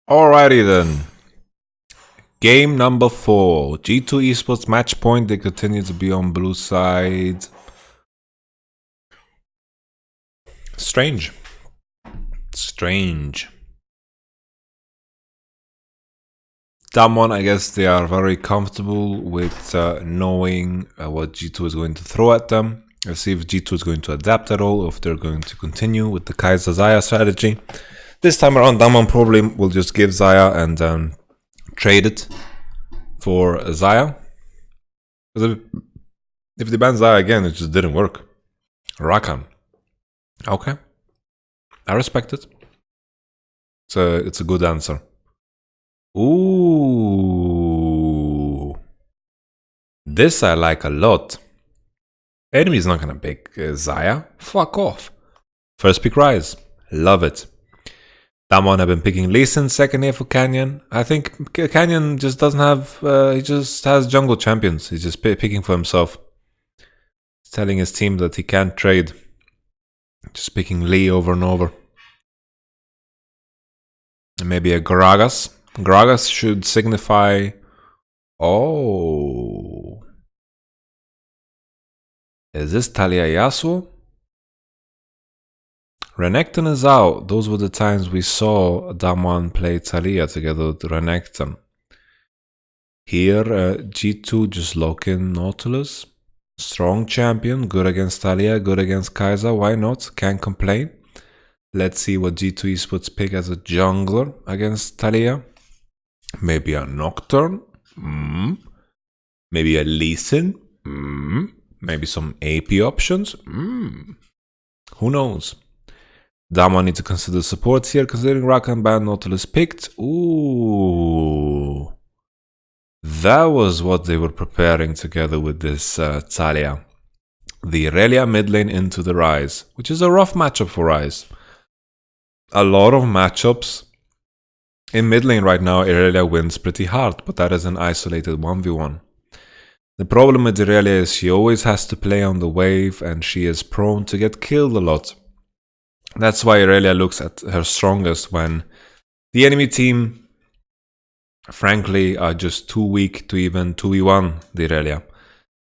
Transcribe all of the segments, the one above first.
Alrighty then. Game number 4. G2 Esports match point. They continue to be on blue side. Strange. Someone, I guess they are very comfortable with knowing what G2 is going to throw at them. Let's see if G2 is going to adapt at all, or if they're going to continue with the Kaiser Xayah strategy. This time around, Damwon probably will just give Xayah and trade it for Xayah. Because if they ban Xayah again, it just didn't work. Rakan. Okay. I respect it. It's a good answer. Ooh. This I like a lot. Enemy's not gonna pick Xayah. Fuck off. First pick Ryze. Love it. Damwon have been picking Lee Sin second here for Canyon. I think Canyon just doesn't have... he just has jungle champions. He's just picking for himself. He's telling his team that he can't trade. Just picking Lee over and over. And maybe a Gragas. Gragas should signify... Oh... Is this Talia Yasuo? Renekton is out. Those were the times we saw Damwon play Talia together with Renekton. Here, G2 just lock in Nautilus. Strong champion, good against Talia, good against Kaiser. Why not? Can't complain. Let's see what G2 Esports pick as a jungler against Talia. Maybe a Nocturne. Maybe a Lee Sin. Maybe some AP options. Who knows? Damwon needs to consider supports here, considering Rakan ban Nautilus picked. Ooh. That was what they were preparing together with this Talia. The Irelia mid lane into the Ryze, which is a rough matchup for Ryze. A lot of matchups in mid lane right now, Irelia wins pretty hard, but that is an isolated 1v1. The problem with Irelia is she always has to play on the wave and she is prone to get killed a lot. That's why Irelia looks at her strongest when the enemy team, frankly, are just too weak to even 2v1 the Irelia.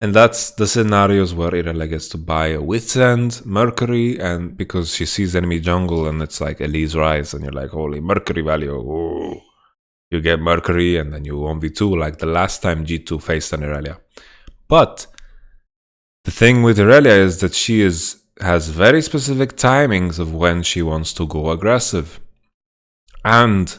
And that's the scenarios where Irelia gets to buy a Wit's End, Mercury, and because she sees enemy jungle and it's like Elise Ryze and you're like, holy Mercury value, ooh. You get Mercury and then you 1v2 like the last time G2 faced an Irelia. But the thing with Irelia is that she has very specific timings of when she wants to go aggressive. And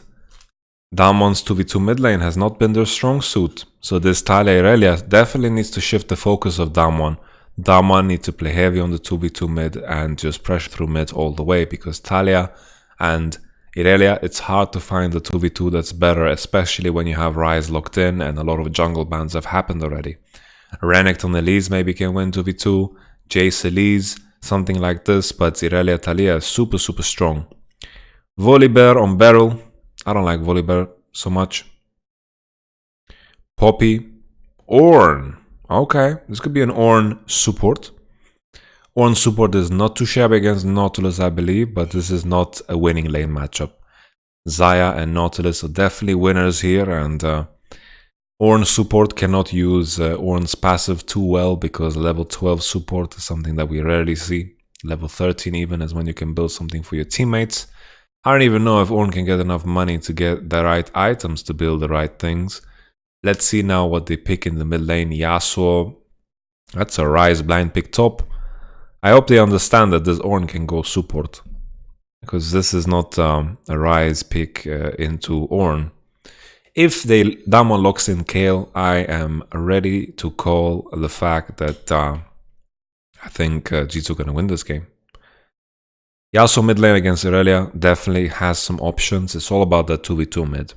Damwon's 2v2 mid lane has not been their strong suit. So this Talia Irelia definitely needs to shift the focus of Damwon. Damwon needs to play heavy on the 2v2 mid and just pressure through mid all the way, because Talia and Irelia, it's hard to find the 2v2 that's better, especially when you have Ryze locked in and a lot of jungle bans have happened already. Renekton Elise maybe can win 2v2, Jace Elise, something like this, but Irelia Talia is super strong. Volibear on Beryl. I don't like Volibear so much. Poppy. Ornn. Okay, this could be an Ornn support. Ornn support is not too shabby against Nautilus, I believe, but this is not a winning lane matchup. Xayah and Nautilus are definitely winners here, and Ornn support cannot use Ornn's passive too well, because level 12 support is something that we rarely see. Level 13 even is when you can build something for your teammates. I don't even know if Ornn can get enough money to get the right items to build the right things. Let's see now what they pick in the mid lane. Yasuo. That's a Ryze blind pick top. I hope they understand that this Ornn can go support, because this is not a Ryze pick into Ornn. If Damwon locks in Kayle, I am ready to call the fact that I think G2 gonna win this game. Yasuo mid lane against Irelia definitely has some options. It's all about that 2v2 mid.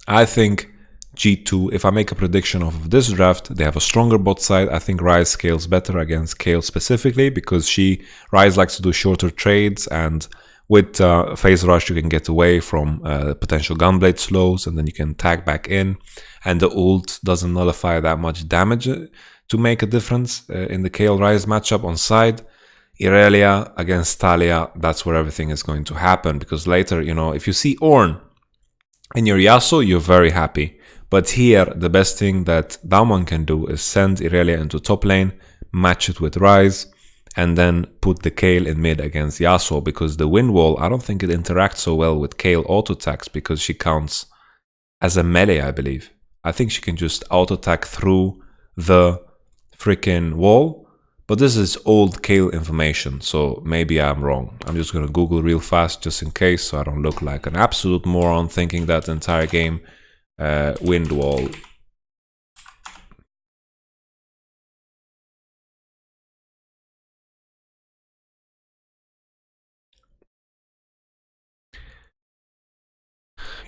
I think G2, if I make a prediction of this draft, they have a stronger bot side. I think Ryze scales better against Kayle specifically, because Ryze likes to do shorter trades, and with Phase Rush you can get away from potential Gunblade slows, and then you can tag back in, and the ult doesn't nullify that much damage to make a difference in the Kayle Ryze matchup on side. Irelia against Talia, that's where everything is going to happen, because later, you know, if you see Ornn In your Yasuo, you're very happy. But here, the best thing that Damwon can do is send Irelia into top lane, match it with Ryze, and then put the Kayle in mid against Yasuo, because the wind wall, I don't think it interacts so well with Kayle auto attacks because she counts as a melee, I believe. I think she can just auto attack through the freaking wall. But this is old Kayle information, so maybe I'm wrong. I'm just gonna Google real fast just in case, so I don't look like an absolute moron thinking that the entire game wind wall.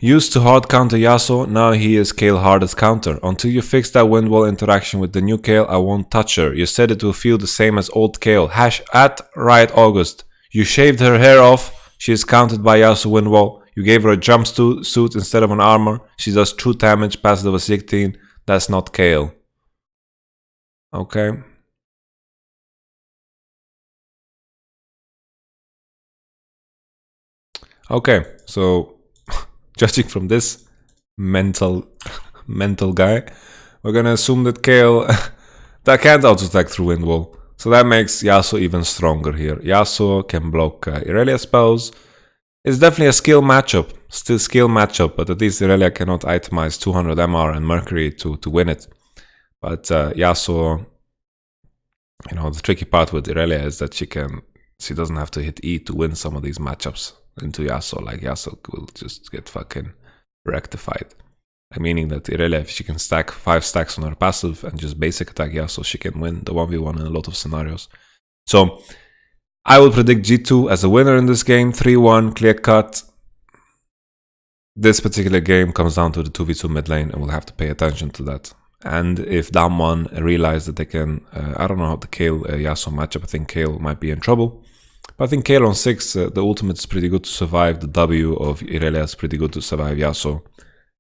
Used to hard counter Yasuo, now he is Kayle hardest counter. Until you fix that wind wall interaction with the new Kayle, I won't touch her. You said it will feel the same as old Kayle. @RightAugust. You shaved her hair off. She is counted by Yasuo wind wall. You gave her a jumpsuit instead of an armor. She does true damage, passive over 16. That's not Kayle. Okay. Okay, so judging from this mental guy, we're gonna assume that Kayle that can't auto-attack through wind wall. So that makes Yasuo even stronger here. Yasuo can block Irelia spells. It's definitely a skill matchup, still skill matchup, but at least Irelia cannot itemize 200 MR and Mercury to win it. But Yasuo, you know, the tricky part with Irelia is that she doesn't have to hit E to win some of these matchups into Yasuo. Like Yasuo will just get fucking rectified. Meaning that Irelia, if she can stack 5 stacks on her passive and just basic attack Yasuo, she can win the 1v1 in a lot of scenarios. So I will predict G2 as a winner in this game, 3-1, clear cut. This particular game comes down to the 2v2 mid lane, and we'll have to pay attention to that. And if Damwon realize that they can, I don't know how the Kayle Yasuo matchup, I think Kayle might be in trouble. But I think Kayle on 6, the ultimate is pretty good to survive. The W of Irelia is pretty good to survive Yasuo.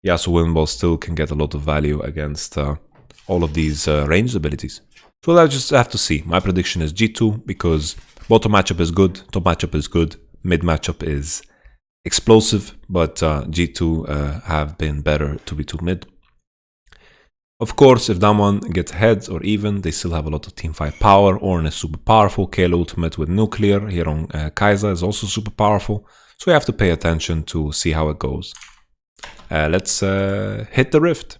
Yasuo wind wall still can get a lot of value against all of these ranged abilities. So I just have to see. My prediction is G2 because bottom matchup is good, top matchup is good, mid matchup is explosive, but G2 have been better 2v2 mid. Of course, if Damwon gets heads or even, they still have a lot of teamfight power. Ornn is super powerful. Kayle ultimate with nuclear here on Kai'Sa is also super powerful. So we have to pay attention to see how it goes. Let's hit the rift.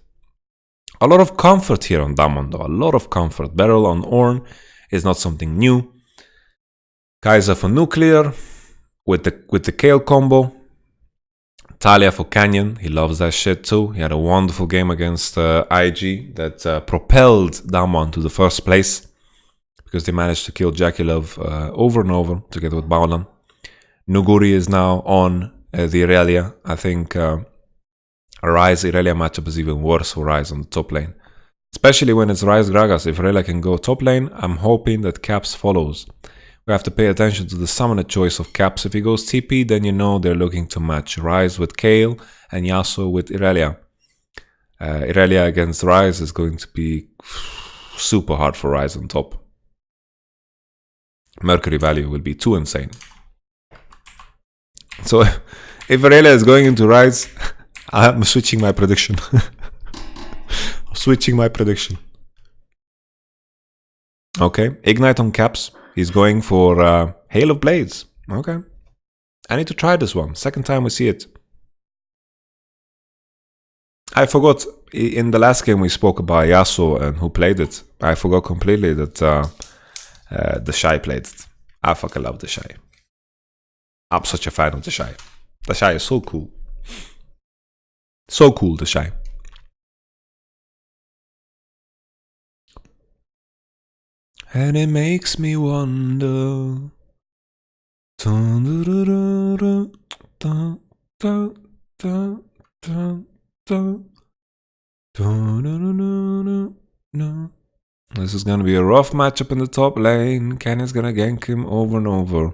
A lot of comfort here on Damwon though, a lot of comfort. Beryl on Ornn is not something new. Kai'Sa for nuclear with the Kayle combo. Talia for Canyon, he loves that shit too. He had a wonderful game against IG that propelled Damwon to the first place because they managed to kill Jackie Love over and over together with Baolan. Nuguri is now on the Irelia. I think a Ryze Irelia matchup is even worse for Ryze on the top lane. Especially when it's Ryze Gragas. If Irelia can go top lane, I'm hoping that Caps follows. We have to pay attention to the summoner choice of Caps. If he goes TP, then you know they're looking to match Ryze with Kayle and Yasuo with Irelia. Irelia against Ryze is going to be super hard for Ryze on top. Mercury value will be too insane. So if Irelia is going into Ryze, I'm switching my prediction. Switching my prediction. Okay, Ignite on Caps. He's going for Hail of Blades. Okay. I need to try this one. Second time we see it. I forgot, in the last game we spoke about Yasuo and who played it. I forgot completely that the Shy played it. I fucking love the Shy. I'm such a fan of the Shy. The Shy is so cool. So cool, the Shy. And it makes me wonder. This is gonna be a rough matchup in the top lane. Canyon's gonna gank him over and over.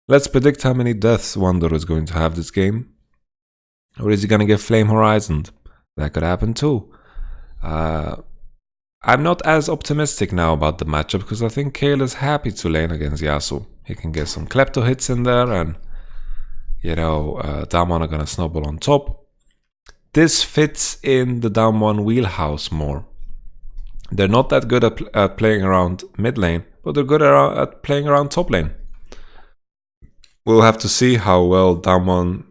Let's predict how many deaths Wander is going to have this game. Or is he gonna get Flame Horizoned? That could happen too. I'm not as optimistic now about the matchup because I think Kayle is happy to lane against Yasuo. He can get some Klepto hits in there and, you know, Damwon are gonna snowball on top. this fits in the down one wheelhouse more. They're not that good at playing around mid lane, but they're good at playing around top lane. We'll have to see how well down one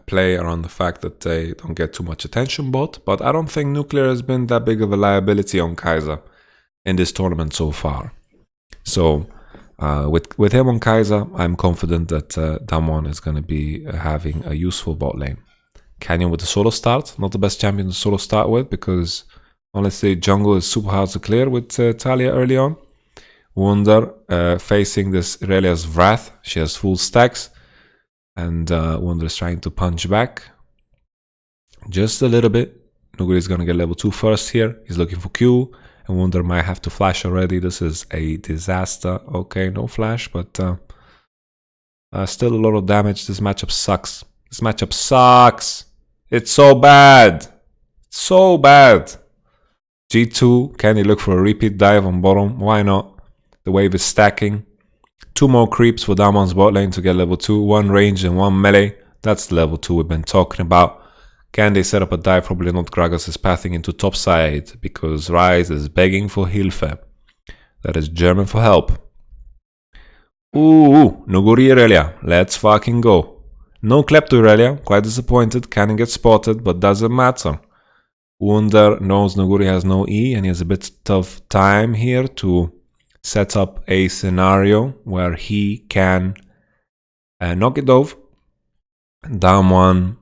play around the fact that they don't get too much attention bot, but I don't think Nuclear has been that big of a liability on Kai'Sa in this tournament so far. So with him on Kai'Sa, I'm confident that Damwon is going to be having a useful bot lane. Canyon with the solo start, not the best champion to solo start with, because honestly jungle is super hard to clear with Talia early on. Wunder facing this Irelia's Wrath, she has full stacks, and Wunder is trying to punch back just a little bit. Nuguri is going to get level 2 first here, he's looking for Q, and Wunder might have to flash already. This is a disaster. Okay, no flash, but still a lot of damage. This matchup sucks. This matchup sucks. It's so bad. So bad. G2, can he look for a repeat dive on bottom? Why not? The wave is stacking. 2 more creeps for Damon's bot lane to get level 2. 1 range and 1 melee. That's the level 2 we've been talking about. Can they set up a dive? Probably not. Gragas is pathing into top side because Rise is begging for Hilfe. That is German for help. Ooh, Nuguri Irelia. Let's fucking go. No Klepto Irelia. Quite disappointed. Cannon gets spotted, but doesn't matter. Wunder knows Nuguri has no E and he has a bit of time here to set up a scenario where he can knock it off. Down one.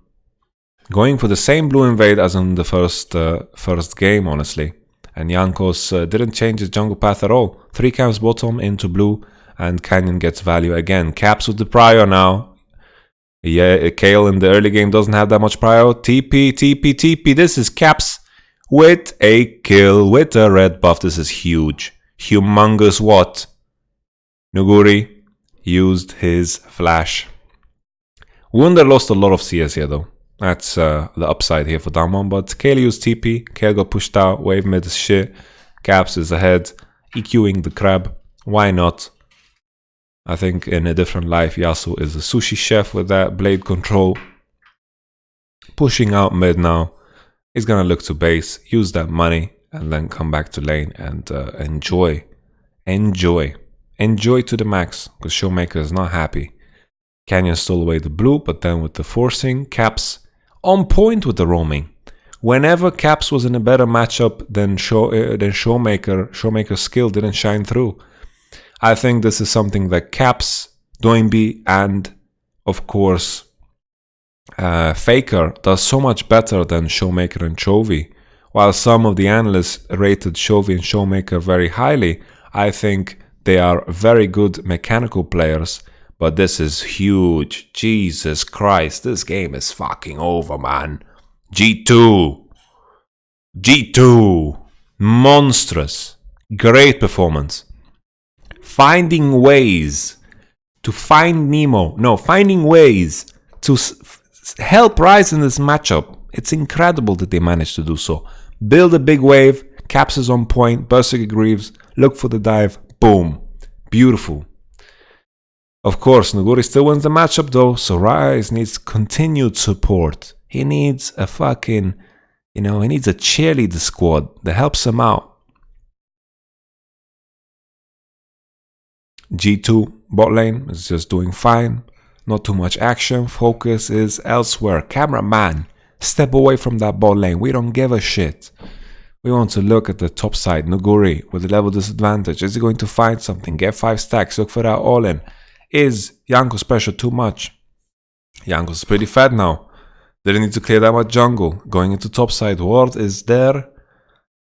Going for the same blue invade as in the first game, honestly. And Jankos didn't change his jungle path at all. 3 camps bottom into blue, and Canyon gets value again. Caps with the prior now. Yeah, Kale in the early game doesn't have that much prior. TP, TP, TP. This is Caps with a kill, with a red buff. This is huge. Humongous what? Nuguri used his flash. Wunder lost a lot of CS here though. That's the upside here for Damwon, but Kale used TP, Kale got pushed out, wave mid is shit, Caps is ahead, EQing the crab, why not? I think in a different life Yasuo is a sushi chef with that blade control. Pushing out mid now, he's gonna look to base, use that money, and then come back to lane and enjoy to the max, because Showmaker is not happy. Canyon stole away the blue, but then with the forcing, Caps on point with the roaming. Whenever Caps was in a better matchup than Showmaker, Showmaker's skill didn't shine through. I think this is something that Caps, Doinby, and of course Faker does so much better than Showmaker and Chovy. While some of the analysts rated Chovy and Showmaker very highly, I think they are very good mechanical players. But this is huge. Jesus Christ, this game is fucking over, man. G2. G2. Monstrous. Great performance. Finding ways to find Nemo. No, finding ways to help Rise in this matchup. It's incredible that they managed to do so. Build a big wave. Caps is on point. Berserker Greaves. Look for the dive. Boom. Beautiful. Of course, Nuguri still wins the matchup though, so Rise needs continued support. He needs a fucking, he needs a cheerleader squad that helps him out. G2 bot lane is just doing fine. Not too much action. Focus is elsewhere. Cameraman, step away from that bot lane. We don't give a shit. We want to look at the top side. Nuguri with a level disadvantage. Is he going to find something? Get 5 stacks. Look for that all-in. Is Jankos pressure too much? Jankos is pretty fat now. Didn't need to clear that much jungle. Going into topside. Ward is there.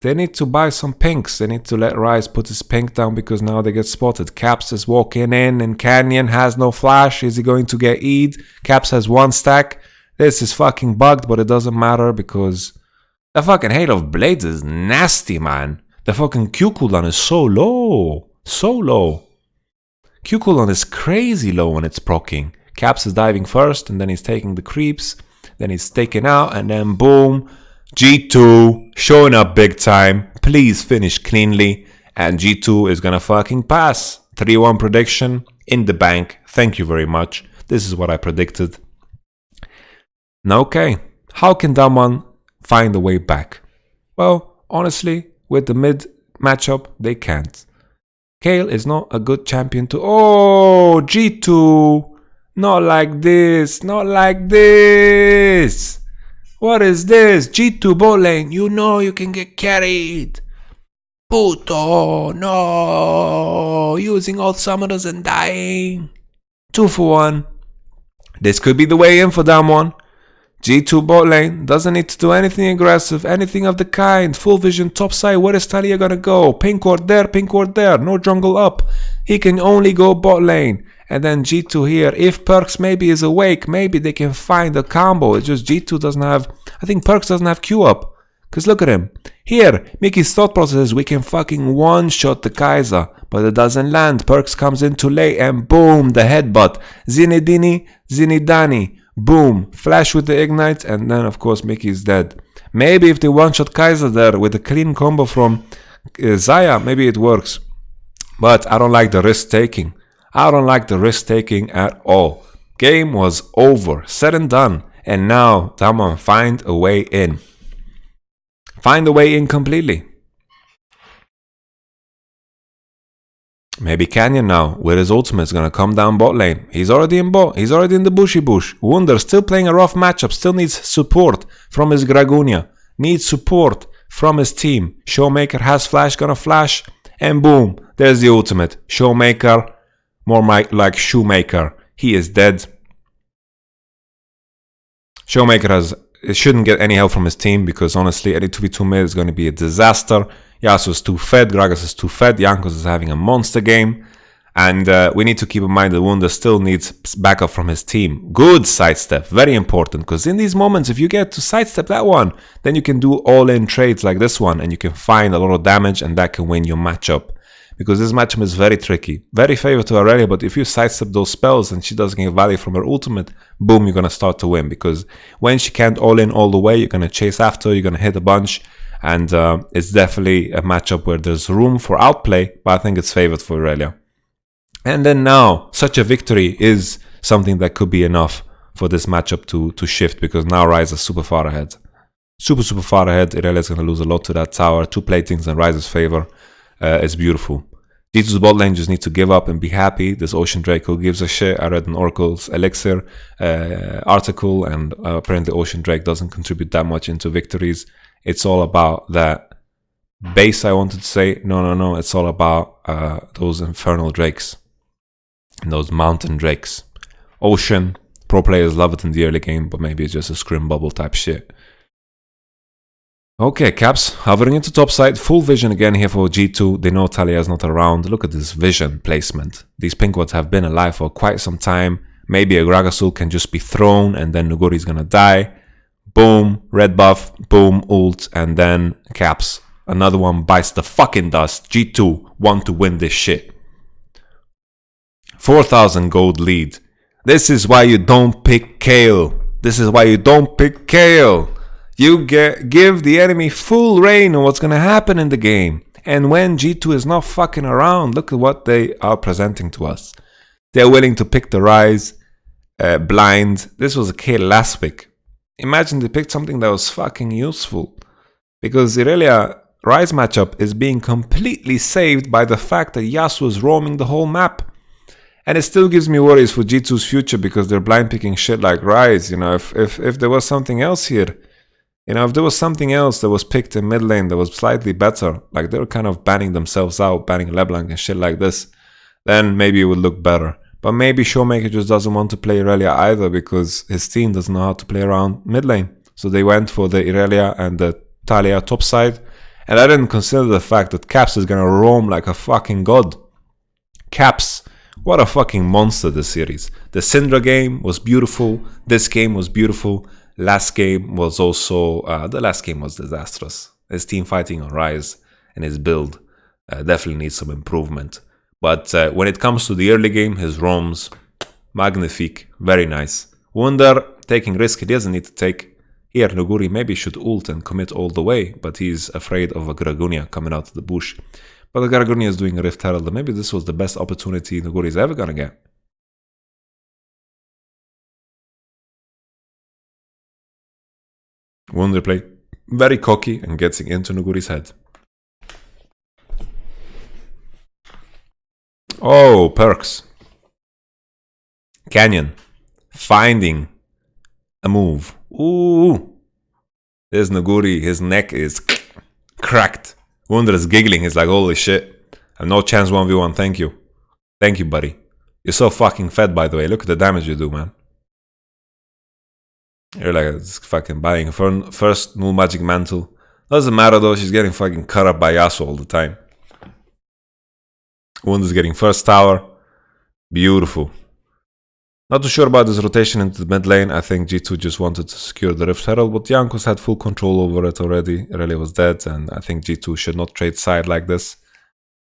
They need to buy some pinks. They need to let Rise put his pink down because now they get spotted. Caps is walking in and Canyon has no flash. Is he going to get E'd? Caps has 1 stack. This is fucking bugged, but it doesn't matter because the fucking Hail of Blades is nasty, man. The fucking Q cooldown is so low. So low. Q cooldown is crazy low when it's proccing. Caps is diving first, and then he's taking the creeps, then he's taken out, and then boom, G2 showing up big time. Please finish cleanly, and G2 is gonna fucking pass. 3-1 prediction in the bank. Thank you very much. This is what I predicted. Now, okay, How can Damwon find a way back? Well, honestly, with the mid matchup, they can't. Kayle is not a good champion to... Oh, G2! Not like this, not like this! What is this? G2 bot lane, you know you can get carried! Puto, no! Using all summoners and dying. 2 for 1. This could be the way in for Damwon. G2 bot lane doesn't need to do anything aggressive, anything of the kind. Full vision top side, where is Taliyah gonna go? Pink ward there, no jungle up. He can only go bot lane. And then G2 here, if Perkz maybe is awake, maybe they can find a combo. It's just G2 doesn't have, I think Perkz doesn't have Q up. Because look at him. Here, Mickey's thought process is we can fucking one-shot the Kai'Sa, but it doesn't land. Perkz comes in too late and boom, the headbutt. Zinedani. Boom, flash with the ignite, and then of course Mickey's dead. Maybe if they one-shot Kai'Sa there with a clean combo from Xayah, maybe it works. But I don't like the risk taking. I don't like the risk taking at all. Game was over, said and done, and now Damwon find a way in. Find a way in completely. Maybe Canyon now, with his ultimate, is gonna come down bot lane. He's already in bot, he's already in the bushy bush. Wunder still playing a rough matchup, still needs support from his Gragunia. Needs support from his team. Showmaker has flash, gonna flash, and boom, there's the ultimate. Showmaker, more like Shoemaker. He is dead. Showmaker shouldn't get any help from his team because honestly, any 2v2 mid is going to be a disaster. Yasuo is too fed, Gragas is too fed, Jankos is having a monster game. And we need to keep in mind that Wunder still needs backup from his team. Good sidestep, very important, because in these moments, if you get to sidestep that one, then you can do all-in trades like this one, and you can find a lot of damage, and that can win your matchup. Because this matchup is very tricky, very favored to Aurelia, but if you sidestep those spells and she doesn't get value from her ultimate, boom, you're going to start to win. Because when she can't all-in all the way, you're going to chase after, you're going to hit a bunch, and it's definitely a matchup where there's room for outplay, but I think it's favored for Aurelia. And then now, such a victory is something that could be enough for this matchup to shift, because now Ryze is super far ahead. Super far ahead. Aurelia is going to lose a lot to that tower. 2 platings in Ryze's favor. It's beautiful. G2's bot lane just need to give up and be happy. This Ocean Drake, who gives a shit? I read an Oracle's Elixir article, and apparently Ocean Drake doesn't contribute that much into victories. It's all about that base, I wanted to say. No. It's all about those Infernal Drakes. And those Mountain Drakes. Ocean, pro players love it in the early game, but maybe it's just a scrim bubble type shit. Okay, Caps, hovering into top side, full vision again here for G2. They know Taliyah is not around. Look at this vision placement. These pink wards have been alive for quite some time. Maybe a Gragas ult can just be thrown and then Nuguri is gonna die. Boom, red buff, boom, ult, and then Caps. Another one bites the fucking dust. G2 want to win this shit. 4,000 gold lead. This is why you don't pick Kayle. This is why you don't pick Kayle. You give the enemy full reign on what's going to happen in the game. And when G2 is not fucking around, look at what they are presenting to us. They're willing to pick the Ryze blind. This was a Kayle last week. Imagine they picked something that was fucking useful. Because Aurelia Ryze matchup is being completely saved by the fact that Yasuo is roaming the whole map. And it still gives me worries for G2's future because they're blind picking shit like Ryze. You know, if there was something else here, you know, if there was something else that was picked in mid lane that was slightly better, like they were kind of banning themselves out, banning LeBlanc and shit like this, then maybe it would look better. But maybe Showmaker just doesn't want to play Aurelia either because his team doesn't know how to play around mid lane. So they went for the Aurelia and the Taliyah top side. And I didn't consider the fact that Caps is gonna roam like a fucking god. Caps, what a fucking monster this series. The Syndra game was beautiful. This game was beautiful. Last game was also, the last game was disastrous. His team fighting on Ryze and his build definitely needs some improvement. But when it comes to the early game, his roams, magnifique, very nice. Wunder, taking risk he doesn't need to take. Here, Nuguri maybe should ult and commit all the way, but he's afraid of a Gragunia coming out of the bush. But the Gragunia is doing a Rift Herald, and maybe this was the best opportunity Nuguri is ever gonna get. Wunder play very cocky and getting into Nuguri's head. Oh, perks. Canyon finding a move. Ooh. There's Nuguri. His neck is cracked. Wunder is giggling. He's like, holy shit. I have no chance 1v1. Thank you. Thank you, buddy. You're so fucking fed, by the way. Look at the damage you do, man. You're like fucking buying first null magic mantle. Doesn't matter though, she's getting fucking cut up by Yasuo all the time. Wunder's getting first tower. Beautiful. Not too sure about this rotation into the mid lane. I think G2 just wanted to secure the Rift Herald, but Jankos had full control over it already. Irelia was dead, and I think G2 should not trade side like this.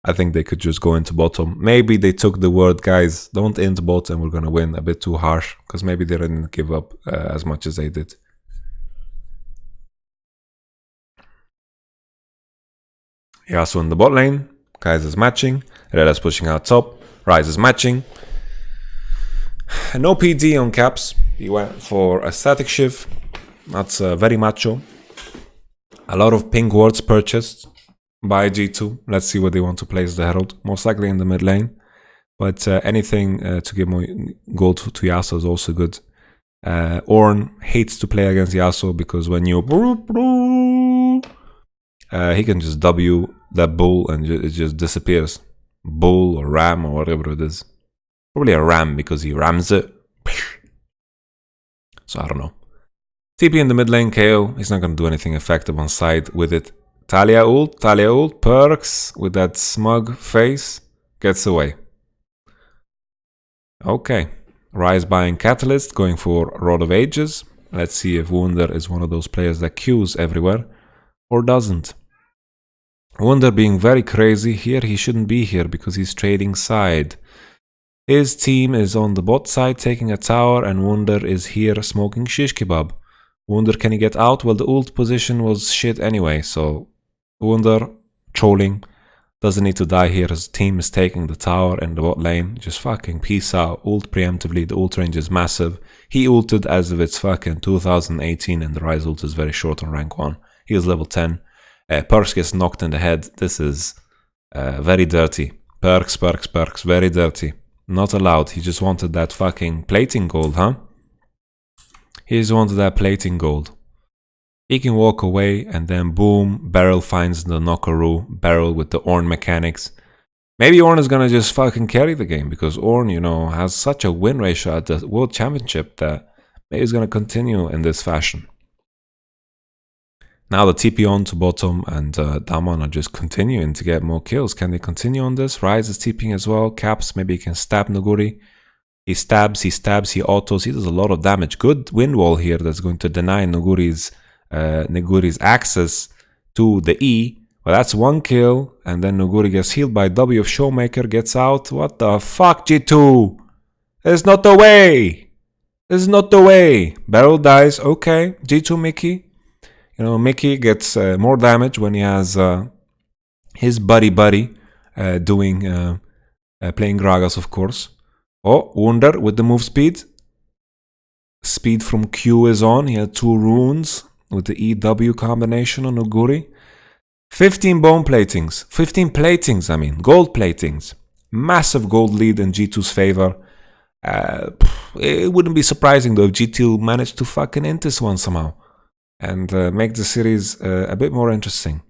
I think they could just go into bottom. Maybe they took the word, guys, don't into bot and we're gonna win, a bit too harsh, because maybe they didn't give up as much as they did. Yasuo in the bot lane. Guys is matching. Irelia's pushing out top. Ryze is matching. No PD on Caps. He went for a static shift. That's very macho. A lot of pink wards purchased by G2. Let's see where they want to place the Herald. Most likely in the mid lane. But anything to give more gold to Yasuo is also good. Ornn hates to play against Yasuo because when you... he can just W that bull and it just disappears. Bull or ram or whatever it is. Probably a ram because he rams it. So I don't know. TP in the mid lane, KO. He's not going to do anything effective on side with it. Talia ult, perks with that smug face. Gets away. Okay. Ryze buying Catalyst, going for Rod of Ages. Let's see if Wunder is one of those players that queues everywhere or doesn't. Wunder being very crazy. Here he shouldn't be here because he's trading side. His team is on the bot side taking a tower and Wunder is here smoking shish kebab. Wunder, can he get out? Well, the ult position was shit anyway, so Wunder trolling. Doesn't need to die here. His team is taking the tower and the bot lane. Just fucking peace out. Ult preemptively. The ult range is massive. He ulted as if it's fucking 2018 and the Ryze ult is very short on rank 1. He is level 10. Perks gets knocked in the head. This is very dirty. Perks, very dirty. Not allowed. He just wanted that fucking plating gold, huh? He just wanted that plating gold. He can walk away and then boom, Beryl finds the knockaroo. Beryl with the Ornn mechanics. Maybe Ornn is gonna just fucking carry the game because Ornn, you know, has such a win ratio at the World Championship that maybe he's gonna continue in this fashion. Now the TP on to bottom and Damwon are just continuing to get more kills. Can they continue on this? Ryze is TPing as well. Caps, maybe he can stab Nuguri. He stabs, he autos, he does a lot of damage. Good wind wall here that's going to deny Nuguri's access to the E. Well, that's one kill. And then Nuguri gets healed by W of Showmaker, gets out. What the fuck, G2? It's not the way. This is not the way. Beryl dies. Okay. G2 Mickey. You know, Mickey gets more damage when he has his buddy doing playing Gragas, of course. Oh, Wunder with the move speed. Speed from Q is on. He had 2 runes with the EW combination on Nuguri. 15 bone platings. 15 platings, I mean. Gold platings. Massive gold lead in G2's favor. It wouldn't be surprising though if G2 managed to fucking end this one somehow. And make the series a bit more interesting.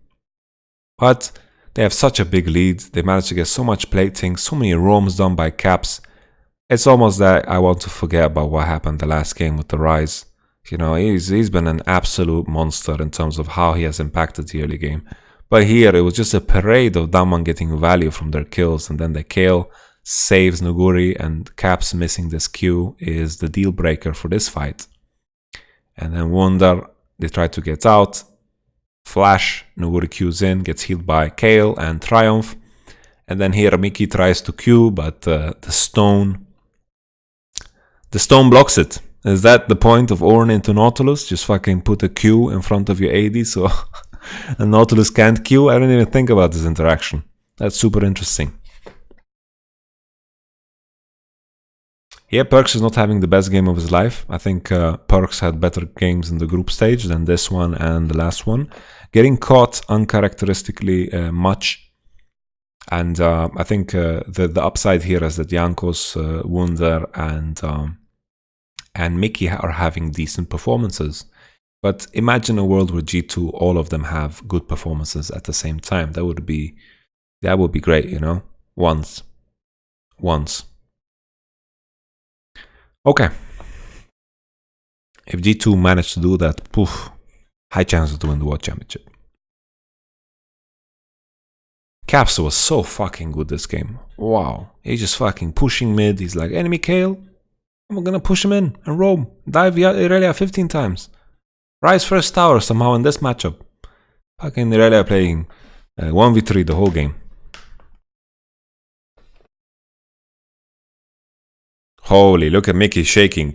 But they have such a big lead. They managed to get so much plating, so many roams done by Caps. It's almost that I want to forget about what happened the last game with the Ryze. You know, he's been an absolute monster in terms of how he has impacted the early game. But here, it was just a parade of Damwon getting value from their kills. And then the kill saves Nuguri, and Caps missing this Q is the deal breaker for this fight. And then Wunder, they try to get out. Flash, Nuguri Qs in, gets healed by Kale and Triumph. And then here Mickey tries to Q, but the stone blocks it. Is that the point of Ornn into Nautilus? Just fucking put a Q in front of your AD so a Nautilus can't Q? I didn't even think about this interaction. That's super interesting. Yeah, Perks is not having the best game of his life. I think Perks had better games in the group stage than this one and the last one. Getting caught uncharacteristically much. And I think the upside here is that Jankos, Wunder, and Mickey are having decent performances. But imagine a world where G2, all of them have good performances at the same time. That would be great, you know? Once. Okay. If G2 managed to do that, poof, high chances to win the World Championship. Caps was so fucking good this game. Wow. He's just fucking pushing mid. He's like, enemy Kale, I'm gonna push him in and roam. Dive Irelia 15 times. Rise first tower somehow in this matchup. Fucking Irelia playing 1v3 the whole game. Holy, look at Mickey shaking.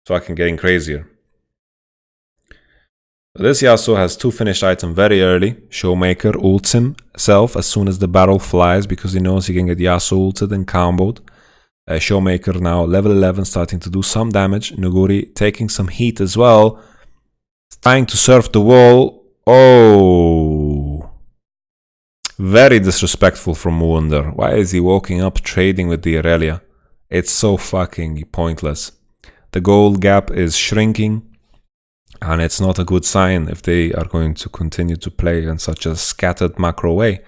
Fucking getting crazier. This Yasuo has 2 finished items very early. Showmaker ults himself as soon as the barrel flies because he knows he can get Yasuo ulted and comboed. Showmaker now level 11 starting to do some damage. Nuguri taking some heat as well. Trying to surf the wall. Oh. Very disrespectful from Wunder. Why is he walking up trading with the Irelia? It's so fucking pointless. The gold gap is shrinking. And it's not a good sign if they are going to continue to play in such a scattered macro way.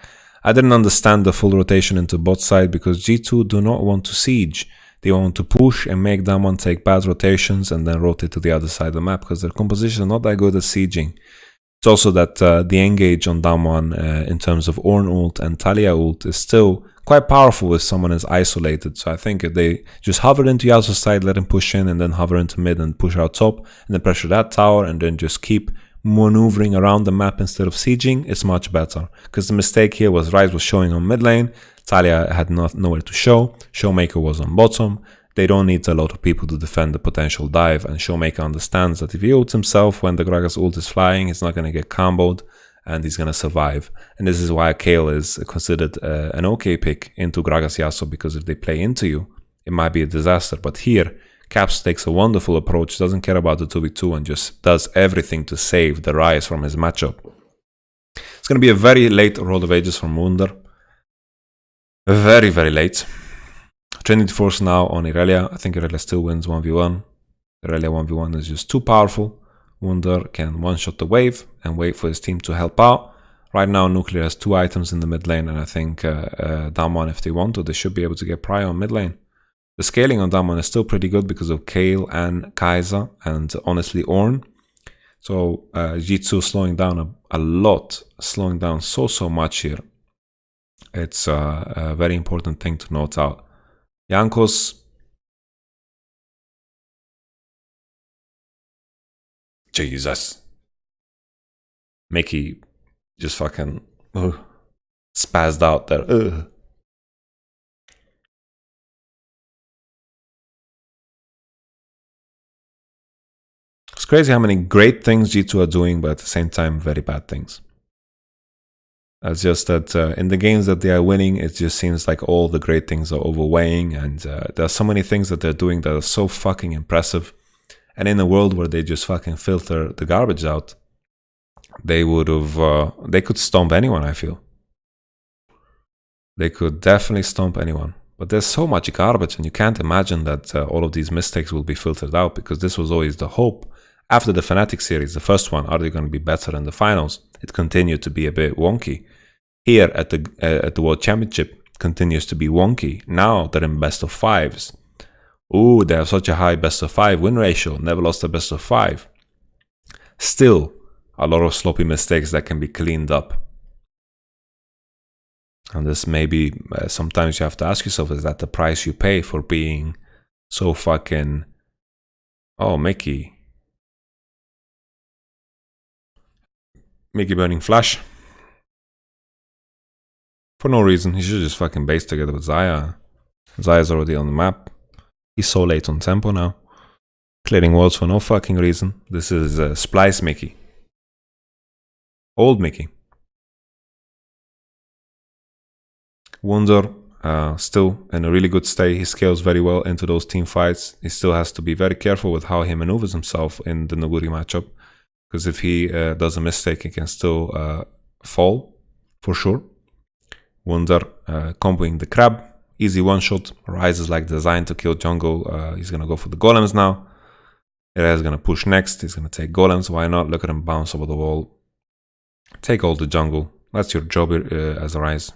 I didn't understand the full rotation into bot side because G2 do not want to siege. They want to push and make Damwon take bad rotations and then rotate to the other side of the map because their composition is not that good at sieging. It's also that the engage on Damwon in terms of Ornn ult and Talia ult is still quite powerful if someone is isolated. So I think if they just hover into Yasuo's side, let him push in and then hover into mid and push out top and then pressure that tower and then just keep maneuvering around the map instead of sieging, it's much better. Because the mistake here was Ryze was showing on mid lane, Talia had nowhere to show, Showmaker was on bottom. They don't need a lot of people to defend the potential dive, and Showmaker understands that if he ults himself when the Gragas ult is flying, he's not going to get comboed and he's going to survive. And this is why Kayle is considered an okay pick into Gragas Yasuo, because if they play into you, it might be a disaster. But here, Caps takes a wonderful approach, doesn't care about the 2v2 and just does everything to save the Ryze from his matchup. It's going to be a very late Roll of Ages from Wunder. Very, very late. Trinity Force now on Irelia. I think Irelia still wins 1v1. Irelia 1v1 is just too powerful. Wunder can one-shot the wave and wait for his team to help out. Right now, Nuclear has 2 items in the mid lane, and I think Damwon, if they want to, they should be able to get Prio on mid lane. The scaling on Damwon is still pretty good because of Kayle and Kai'Sa and honestly Ornn. So Jitsu slowing down a lot, slowing down so much here. It's a very important thing to note out. Jankos. Jesus. Mickey just fucking spazzed out there. It's crazy how many great things G2 are doing, but at the same time, very bad things. It's just that in the games that they are winning, it just seems like all the great things are overweighing, and there are so many things that they're doing that are so fucking impressive. And in a world where they just fucking filter the garbage out, they would have, they could stomp anyone, I feel. They could definitely stomp anyone. But there's so much garbage, and you can't imagine that all of these mistakes will be filtered out, because this was always the hope. After the Fnatic series, the first one, are they going to be better in the finals? It continued to be a bit wonky. Here at the World Championship, continues to be wonky. Now they're in best of 5s. Ooh, they have such a high best of 5 win ratio. Never lost a best of 5. Still, a lot of sloppy mistakes that can be cleaned up. And this maybe sometimes you have to ask yourself, is that the price you pay for being so fucking... Oh, Mickey. Mickey burning flash. For no reason. He should just fucking base together with Xayah. Xayah's already on the map. He's so late on tempo now. Clearing walls for no fucking reason. This is Splice Mickey. Old Mickey. Wunder still in a really good state. He scales very well into those team fights. He still has to be very careful with how he maneuvers himself in the Nuguri matchup, because if he does a mistake, he can still fall for sure. Wunder comboing the crab, easy one shot. Ryze is like designed to kill jungle. He's gonna go for the golems now. Irelia is gonna push next. He's gonna take golems. Why not? Look at him bounce over the wall. Take all the jungle. That's your job as a Ryze.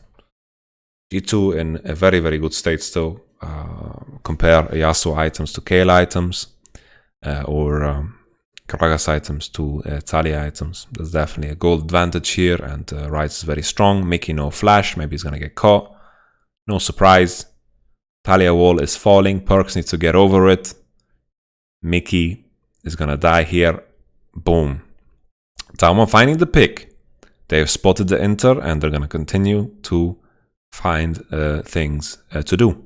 G2 in a very, very good state still. Compare Yasuo items to Kayle items, or Gragas items to Talia items. There's definitely a gold advantage here, and Ryze is very strong. Mickey no flash, maybe he's gonna get caught. No surprise. Talia wall is falling. Perks needs to get over it. Mickey is gonna die here. Boom. Damwon finding the pick. They've spotted the Inter, and they're gonna continue to find things to do.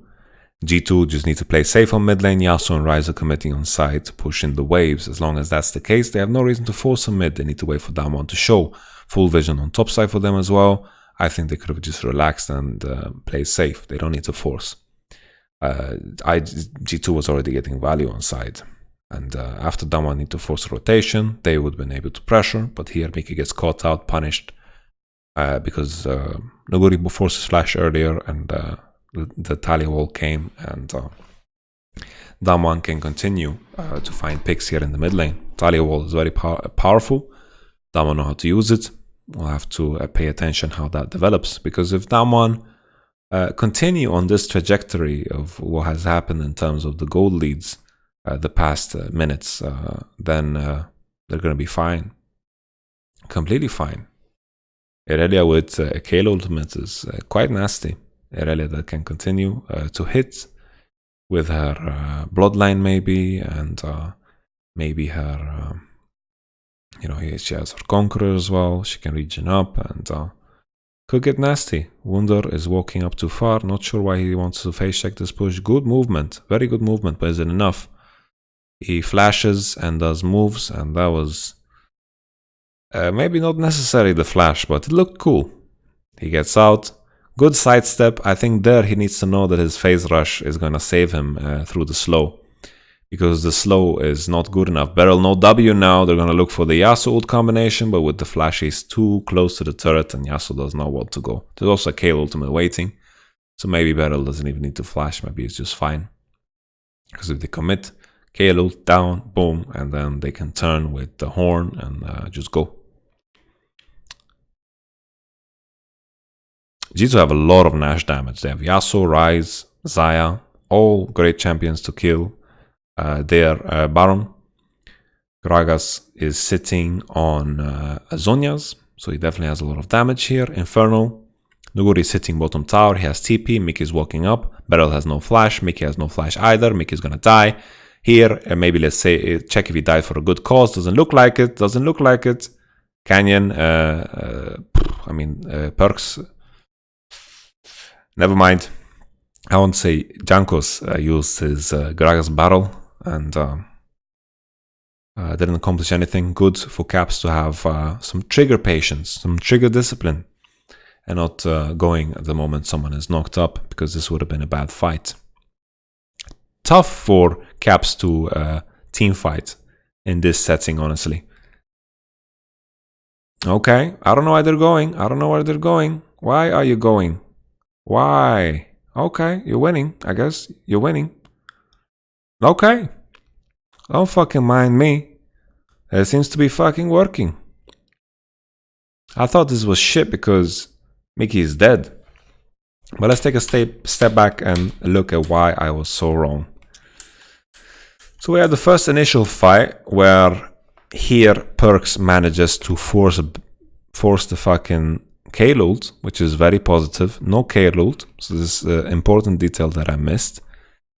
G2 just need to play safe on mid lane. Yasuo and Ryze are committing on side to push in the waves. As long as that's the case, they have no reason to force on mid. They need to wait for Damwon to show. Full vision on top side for them as well. I think they could have just relaxed and played safe. They don't need to force. G2 was already getting value on side. And after Damwon need to force a rotation, they would have been able to pressure. But here Mickey gets caught out, punished. Because Nuguri forces flash earlier, and the Talia wall came, and Damwon can continue to find picks here in the mid lane. Talia wall is very powerful. Damwon know how to use it. We'll have to pay attention how that develops, because if Damwon continue on this trajectory of what has happened in terms of the gold leads the past minutes, then they're going to be fine. Completely fine. Irelia with a Kayle ultimate is quite nasty. Irelia that can continue to hit with her bloodline maybe, and maybe her, she has her Conqueror as well. She can regen up and could get nasty. Wunder is walking up too far. Not sure why he wants to face check this push. Good movement. Very good movement, but is it enough? He flashes and does moves, and that was... maybe not necessarily the flash, but it looked cool. He gets out. Good sidestep. I think there he needs to know that his phase rush is going to save him through the slow. Because the slow is not good enough. Beryl no W now. They're going to look for the Yasuo ult combination, but with the flash he's too close to the turret and Yasuo does not want to go. There's also a Kayle ultimate waiting. So maybe Beryl doesn't even need to flash. Maybe it's just fine. Because if they commit, Kayle ult down, boom, and then they can turn with the horn and just go. G2 have a lot of Nash damage. They have Yasuo, Ryze, Xayah, all great champions to kill their Baron. Gragas is sitting on Zhonya's, so he definitely has a lot of damage here. Infernal. Nuguri is sitting bottom tower. He has TP. Mickey is walking up. Beryl has no flash. Mickey has no flash either. Mickey is gonna die. Here, maybe let's say, check if he died for a good cause. Doesn't look like it. Doesn't look like it. Canyon, Perks... Never mind. I want to say Jankos used his Gragas barrel and didn't accomplish anything. Good for Caps to have some trigger patience, some trigger discipline, and not going at the moment someone is knocked up, because this would have been a bad fight. Tough for Caps to team fight in this setting, honestly. Okay, I don't know where they're going. I don't know where they're going. Why are you going? Why? Okay, you're winning. I guess you're winning. Okay. Don't fucking mind me. It seems to be fucking working. I thought this was shit because Mickey is dead. But let's take a step back and look at why I was so wrong. So we had the first initial fight where here Perks manages to force the fucking Kayle ult, which is very positive. No Kayle ult, so this is an important detail that I missed.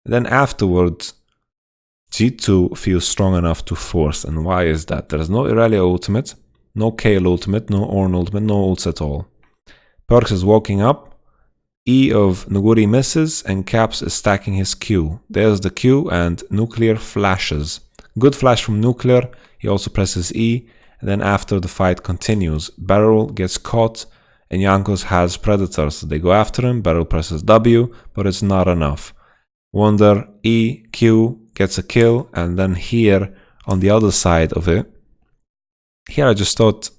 Then afterwards, G2 feels strong enough to force, and why is that? There is no Irelia ultimate, no Kayle ultimate, no Ornn ultimate, no ults at all. Perks is walking up, E of Nuguri misses, and Caps is stacking his Q. There's the Q, and Nuclear flashes. Good flash from Nuclear, he also presses E, and then after the fight continues, Beryl gets caught and Jankos has Predators. They go after him, Beryl presses W, but it's not enough. Wonder, E, Q, gets a kill, and then here, on the other side of it, here I just thought,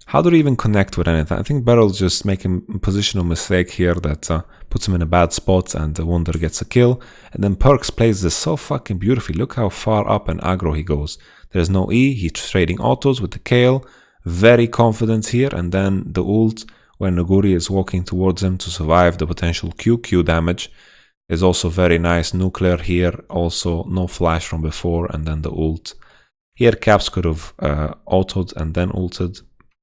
how do they even connect with anything? I think Beryl's just making a positional mistake here that puts him in a bad spot, and Wonder gets a kill. And then Perks plays this so fucking beautifully. Look how far up and aggro he goes. There's no E, he's trading autos with the Kale. Very confident here, and then the ult when Nuguri is walking towards him to survive the potential QQ damage is also very nice. Nuclear here, also no flash from before, and then the ult. Here Caps could have autoed and then ulted.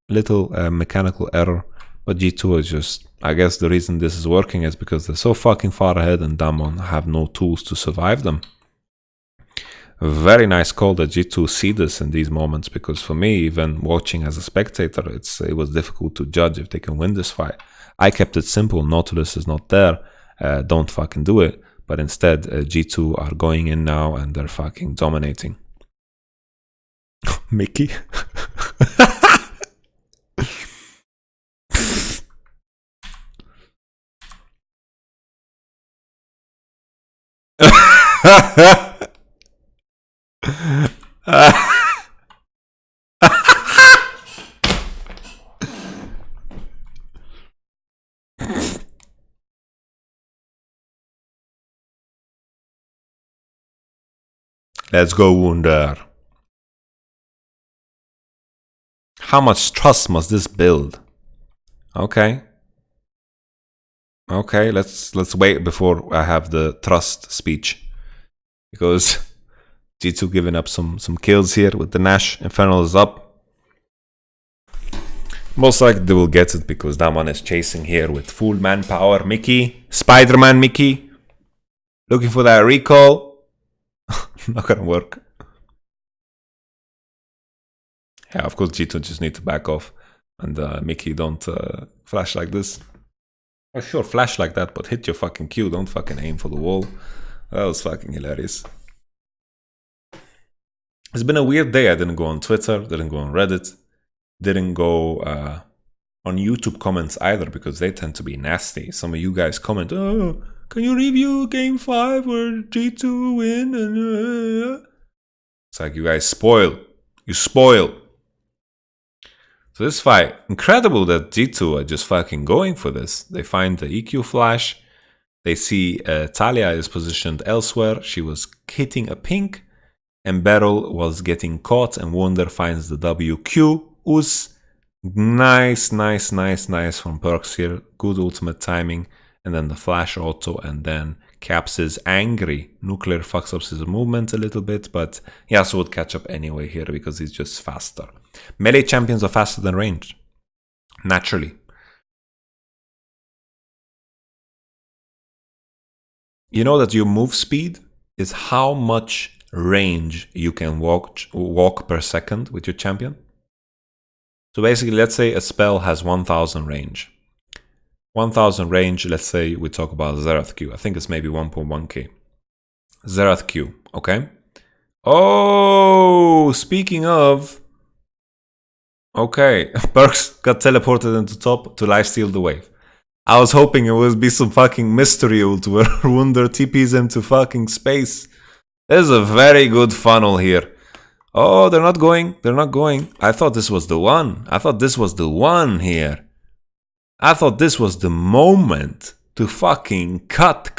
Little mechanical error, but G2 is just, I guess the reason this is working is because they're so fucking far ahead and Damwon have no tools to survive them. Very nice call that G2 see this in these moments, because for me, even watching as a spectator, it was difficult to judge if they can win this fight. I kept it simple. Nautilus is not there. Don't fucking do it. But instead, G2 are going in now and they're fucking dominating. Mickey? Let's go, Wunder. How much trust must this build? Okay. Okay, let's wait before I have the trust speech, because G2 giving up some kills here with the Nash. Infernal is up. Most likely they will get it because Damwon is chasing here with full manpower. Mickey, Spider-Man Mickey, looking for that recall. Not gonna work. Yeah, of course G2 just need to back off, and Mickey, don't flash like this. Oh, sure, flash like that, but hit your fucking Q. Don't fucking aim for the wall. That was fucking hilarious. It's been a weird day. I didn't go on Twitter, didn't go on Reddit, didn't go on YouTube comments either, because they tend to be nasty. Some of you guys comment, oh, can you review Game 5 where G2 win? And it's like, you guys spoil. You spoil. So this fight, incredible that G2 are just fucking going for this. They find the EQ flash. They see Talia is positioned elsewhere. She was hitting a pink, and Beryl was getting caught, and Wonder finds the WQ. Us. Nice from Perks here. Good ultimate timing. And then the flash auto, and then Caps is angry. Nuclear fucks up his movement a little bit, but Yasuo would catch up anyway here because he's just faster. Melee champions are faster than ranged. Naturally. You know that your move speed is how much range you can walk per second with your champion. So basically, let's say a spell has 1000 range. 1000 range, let's say we talk about Zerath Q. I think it's maybe 1.1k. Zerath Q, okay? Oh, speaking of... Okay, Perks got teleported into top to lifesteal the wave. I was hoping it would be some fucking mystery ult where Wunder TPs him to fucking space. There's a very good funnel here. Oh, they're not going. They're not going. I thought this was the one. I thought this was the one here. I thought this was the moment to fucking cut.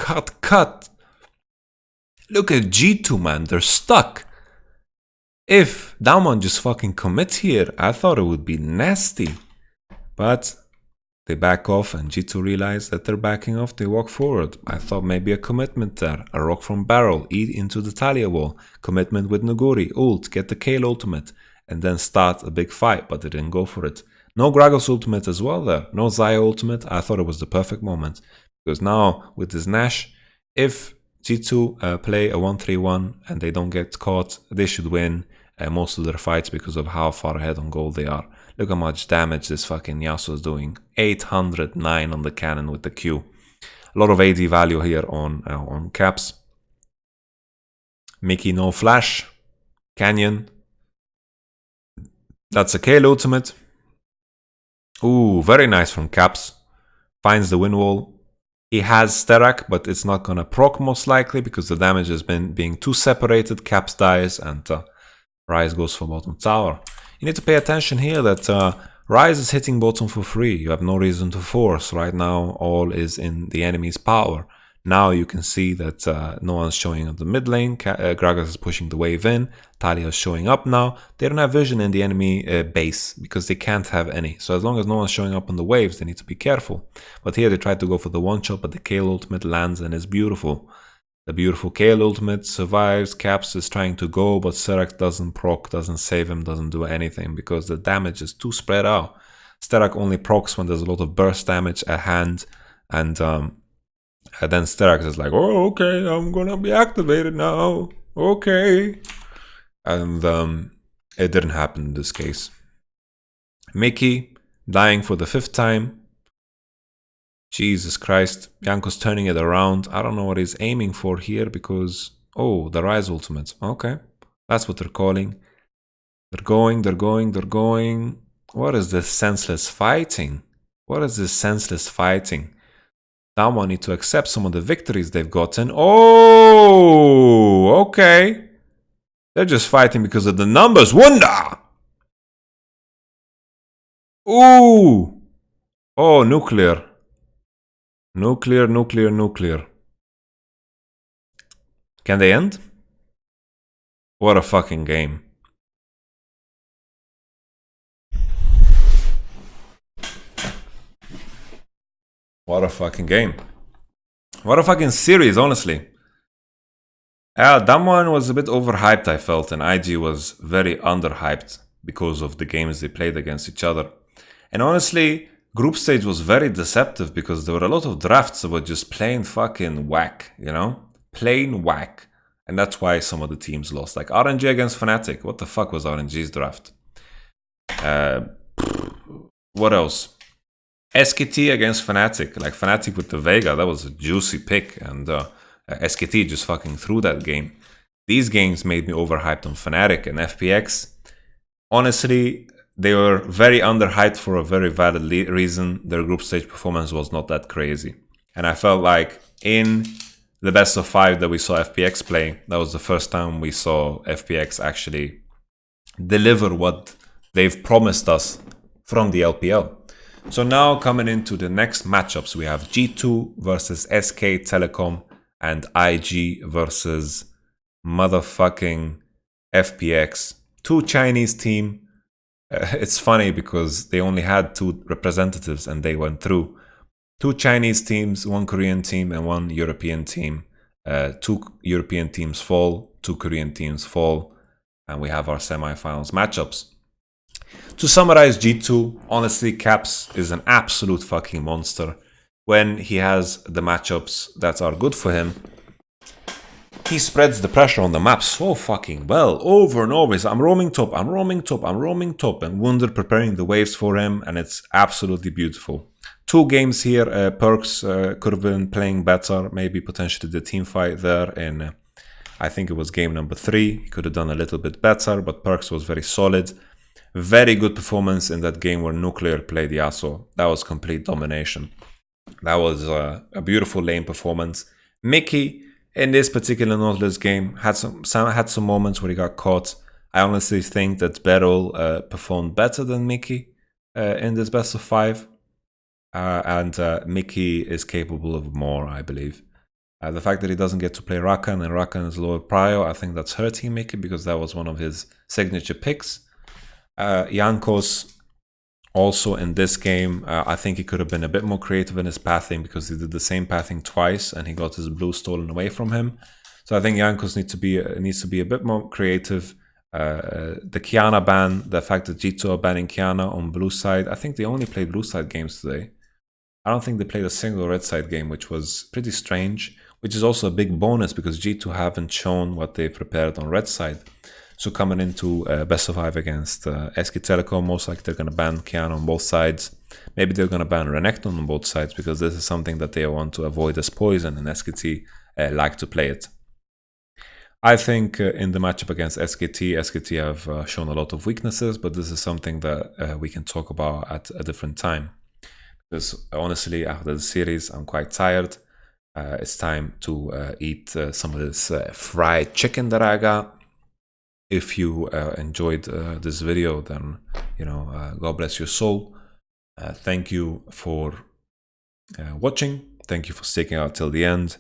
Look at G2, man. They're stuck. If Damwon just fucking commits here, I thought it would be nasty. But they back off, and G2 realize that they're backing off. They walk forward. I thought maybe a commitment there. A rock from barrel. Eat into the Talia wall. Commitment with Nuguri. Ult. Get the Kale ultimate. And then start a big fight. But they didn't go for it. No Gragas ultimate as well there. No Xayah ultimate. I thought it was the perfect moment. Because now with this Nash, if G2 play a 1-3-1 and they don't get caught, they should win most of their fights because of how far ahead on gold they are. Look how much damage this fucking Yasuo is doing. 809 on the cannon with the Q. A lot of AD value here on Caps. Mickey no flash. Canyon. That's a Kale ultimate. Ooh, very nice from Caps. Finds the win wall. He has Sterak, but it's not gonna proc most likely because the damage has been being too separated. Caps dies and Rise goes for bottom tower. You need to pay attention here that Rise is hitting bottom for free. You have no reason to force. Right now, all is in the enemy's power. Now you can see that no one's showing up the mid lane. Gragas is pushing the wave in. Talia is showing up now. They don't have vision in the enemy base because they can't have any. So as long as no one's showing up on the waves, they need to be careful. But here they tried to go for the one shot, but the Kayle ultimate lands and is beautiful. The beautiful Kayle ultimate survives. Caps is trying to go, but Sterak doesn't proc, doesn't save him, doesn't do anything because the damage is too spread out. Sterak only procs when there's a lot of burst damage at hand, and then Sterak is like, oh, okay, I'm gonna be activated now. Okay. And it didn't happen in this case. Mickey dying for the 5th time. Jesus Christ. Janko's turning it around. I don't know what he's aiming for here because... Oh, the Rise ultimate. Okay. That's what they're calling. They're going. What is this senseless fighting? What is this senseless fighting? Someone need to accept some of the victories they've gotten. Oh, okay. They're just fighting because of the numbers. Wonder! Ooh! Oh, nuclear. Nuclear. Can they end? What a fucking game. What a fucking game. What a fucking series, honestly. That one was a bit overhyped, I felt, and IG was very underhyped because of the games they played against each other. And honestly, group stage was very deceptive because there were a lot of drafts that were just plain fucking whack, you know? Plain whack. And that's why some of the teams lost. Like RNG against Fnatic. What the fuck was RNG's draft? What else? SKT against Fnatic. Like Fnatic with the Vega, that was a juicy pick. And SKT just fucking threw that game. These games made me overhyped on Fnatic and FPX. Honestly, they were very underhyped for a very valid reason. Their group stage performance was not that crazy. And I felt like in the best of 5 that we saw FPX play, that was the first time we saw FPX actually deliver what they've promised us from the LPL. So now coming into the next matchups, we have G2 versus SK Telecom and IG versus motherfucking FPX. 2 Chinese team. It's funny because they only had 2 representatives and they went through. 2 Chinese teams, 1 Korean team and 1 European team. 2 European teams fall, 2 Korean teams fall, and we have our semifinals matchups. To summarize G2, honestly, Caps is an absolute fucking monster. When he has the matchups that are good for him, he spreads the pressure on the map so fucking well, over and over. So I'm roaming top, and Wunder preparing the waves for him, and it's absolutely beautiful. 2 games here, Perks could have been playing better, maybe potentially the team fight there in, I think it was game number 3. He could have done a little bit better, but Perks was very solid. Very good performance in that game where Nuclear played Yasuo. That was complete domination. That was a beautiful lane performance. Mickey, in this particular Nautilus game, had some moments where he got caught. I honestly think that Beryl performed better than Mickey in this best of 5. And Mickey is capable of more, I believe. The fact that he doesn't get to play Rakan and Rakan is lower prio, I think that's hurting Mickey because that was one of his signature picks. Jankos, also in this game, I think he could have been a bit more creative in his pathing because he did the same pathing twice and he got his blue stolen away from him. So I think Jankos needs to be a bit more creative. The Kiana ban, the fact that G2 are banning Kiana on blue side, I think they only played blue side games today. I don't think they played a single red side game, which was pretty strange, which is also a big bonus because G2 haven't shown what they prepared on red side. So coming into best of 5 against SK Telecom, most likely they're going to ban Kiana on both sides. Maybe they're going to ban Renekton on both sides because this is something that they want to avoid as poison, and SKT like to play it. I think in the matchup against SKT have shown a lot of weaknesses, but this is something that we can talk about at a different time. Because honestly, after the series, I'm quite tired. It's time to eat some of this fried chicken that I got. If you enjoyed this video, then God bless your soul. Thank you for watching. Thank you for sticking out till the end.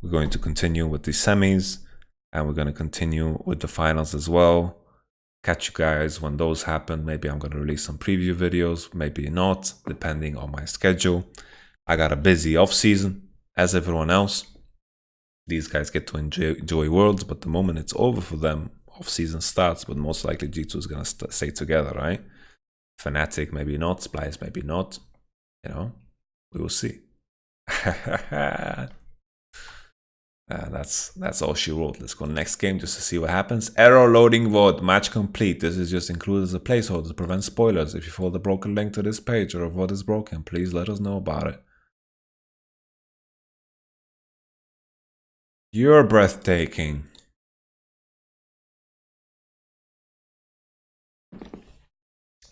We're going to continue with the semis, and we're going to continue with the finals as well. Catch you guys when those happen. Maybe I'm going to release some preview videos, maybe not, depending on my schedule. I got a busy off season, as everyone else. These guys get to enjoy Worlds, but the moment it's over for them, off season starts, but most likely G2 is going to stay together, right? Fnatic, maybe not. Splice, maybe not. We will see. That's all she wrote. Let's go next game just to see what happens. Error loading VOD. Match complete. This is just included as a placeholder to prevent spoilers. If you follow the broken link to this page or if VOD is broken, please let us know about it. You're breathtaking.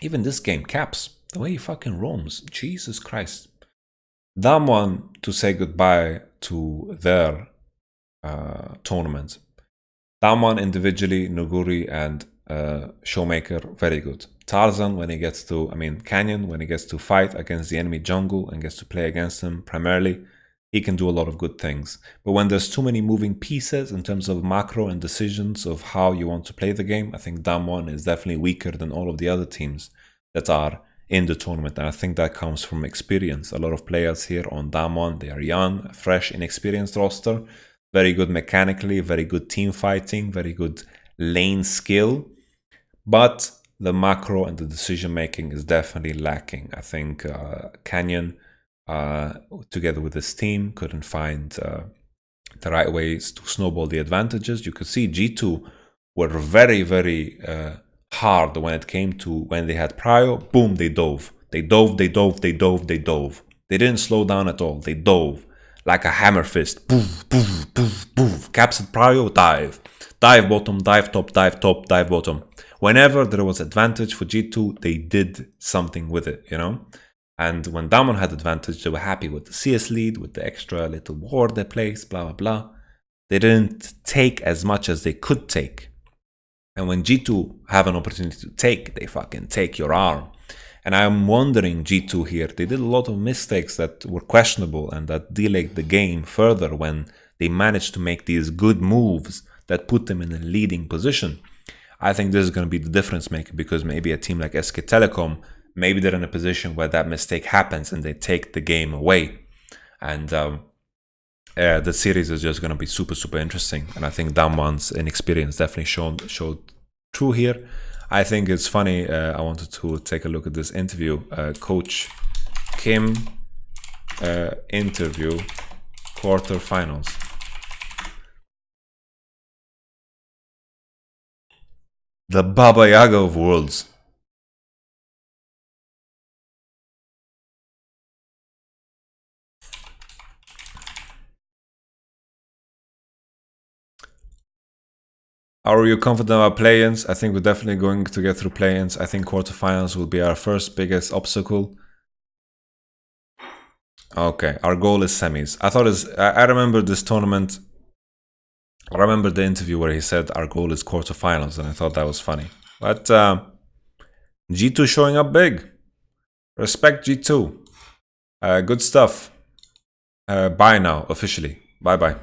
Even this game caps. The way he fucking roams. Jesus Christ. Damwon to say goodbye to their tournament. Damwon individually, Nuguri and Showmaker, very good. Tarzan when he gets to, Canyon when he gets to fight against the enemy jungle and gets to play against him primarily, he can do a lot of good things. But when there's too many moving pieces in terms of macro and decisions of how you want to play the game, I think Damwon is definitely weaker than all of the other teams that are in the tournament. And I think that comes from experience. A lot of players here on Damwon, they are young, fresh, inexperienced roster. Very good mechanically, very good team fighting, very good lane skill. But the macro and the decision making is definitely lacking. I think Canyon, together with his team, couldn't find the right ways to snowball the advantages. You could see G2 were very, very hard when it came to when they had prio. Boom, they dove. They dove. They didn't slow down at all. They dove like a hammer fist. Poof, poof, poof, poof. Caps at prio, dive. Dive bottom, dive top, dive top, dive bottom. Whenever there was advantage for G2, they did something with it, And when Damwon had advantage, they were happy with the CS lead, with the extra little ward they placed, blah, blah, blah. They didn't take as much as they could take. And when G2 have an opportunity to take, they fucking take your arm. And I'm wondering, G2 here, they did a lot of mistakes that were questionable and that delayed the game further when they managed to make these good moves that put them in a leading position. I think this is going to be the difference maker because maybe a team like SK Telecom, maybe they're in a position where that mistake happens and they take the game away. And the series is just going to be super, super interesting. And I think Damwon's inexperience definitely showed true here. I think it's funny. I wanted to take a look at this interview. Coach Kim interview quarterfinals. The Baba Yaga of Worlds. Are you confident about play-ins? I think we're definitely going to get through play-ins. I think quarterfinals will be our first biggest obstacle. Okay, our goal is semis. I remember this tournament. I remember the interview where he said our goal is quarterfinals, and I thought that was funny. But G2 showing up big. Respect G2. Good stuff. Bye now, officially. Bye-bye.